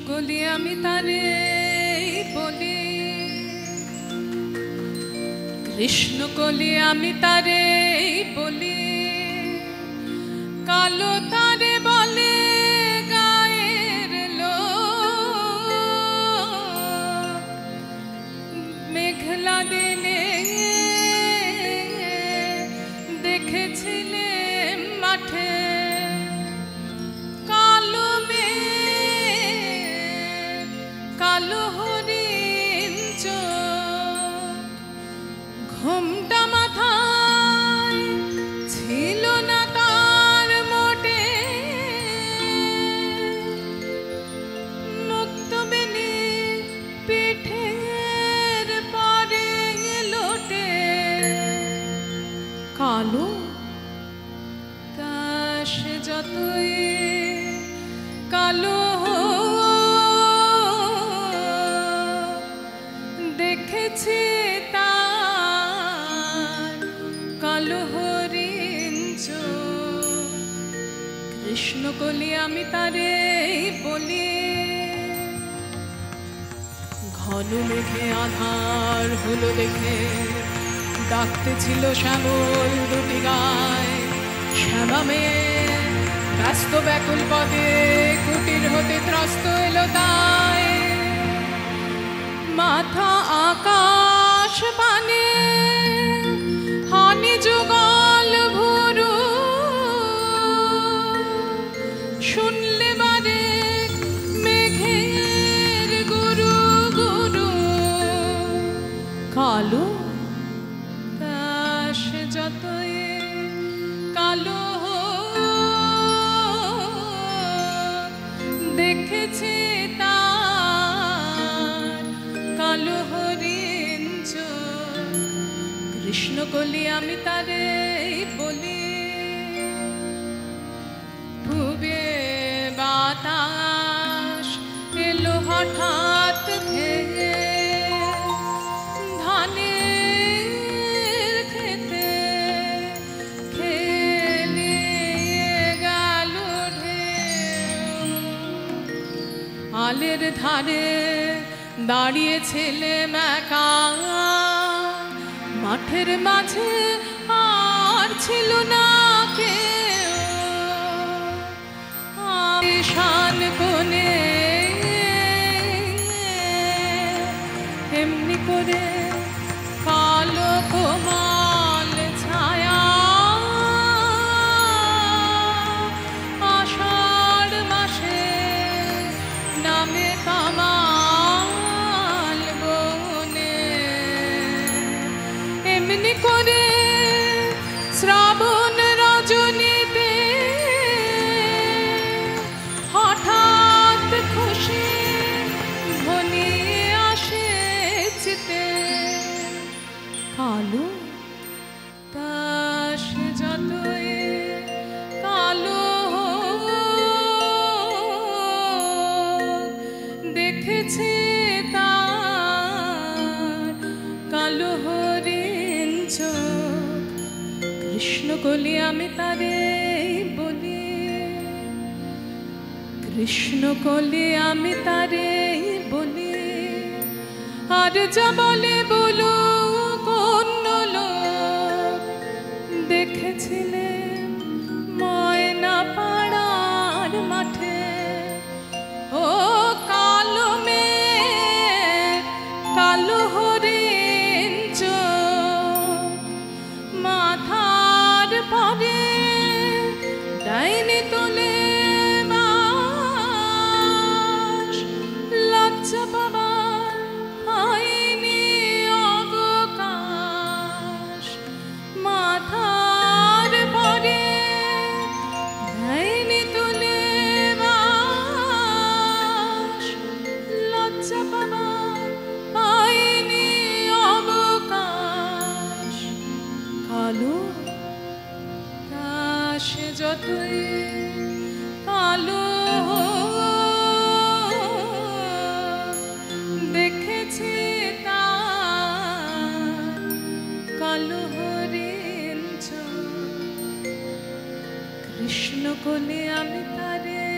কলি আমি তারে বলি, কৃষ্ণ কলি আমি তারে বলি, কালো তারে বলে গায়ের লোক, মেঘলা দিনে দেখেছিলে মাঠে কালো মেঘ, কালো হরিণ চোখ, ঘোমটা মাথায় ছিল না তার মোটে, মুক্ত বেনি পিঠের পরে লোটে, কালো কাশ যতই কালো দেখেছি তার কালো হরিণ চোখ, কৃষ্ণ কলি আমি তারে বলি। ঘন মেঘে আধার হলো দেখে ডাকতে ছিল শ্যামল দুটি গায়, শ্যামা মেয়ে ব্যস্ত ব্যাকুল পদে কুটির হতে ত্রস্ত এলো তাই, মাথা আকাশ পানে হানি যুগল ভুরু, শুনলে বারে মেঘের গুরু গুরু, কালো কাশ যতই কালো দেখেছি তার কালো হরিণ চোখ, কৃষ্ণ কলি আমি তারে বলি। ভুবে বাতাস এলো হঠাৎ খেয়ে ধানের খেতে খেলিয়ে গেল ঢেউ, আলের ধারে দাঁড়িয়ে ছেলে মেকা, মাঠের মাঝে আর ছিল না কেউ, শান কোণে এমনি করে কালো কোমল ছায়া, আষাঢ় মাসে নামে কামাল বনে, এমনি করে শ্রাবণ রজনীতে হঠাৎ খুশি ঘনিয়ে আসে চিতে, কালো তাস যতই কালো দেখেছি তার কালো হরিণ চোখ, কৃষ্ণ কলি আমি তারে বলি, কৃষ্ণ কলি আমি তারে বলি। আর যা বলে বলো কোন লোক দেখেছিলে ময়না পাড়ার মাঠে, ও কালো মেঘ কালো হরিণ চোখ, মাথার পরে ডাইনি তোলে বাস, লজ্জা পাবার হয়নি অবকাশ, মাথার পরে ডাইনি তোলে বাস, লজ্জা পাবার হয়নি অবকাশ, কালো কাশ যতই কালো দেখেছি তার কালো হরিণ চোখ, কৃষ্ণ কোলে আমি তারে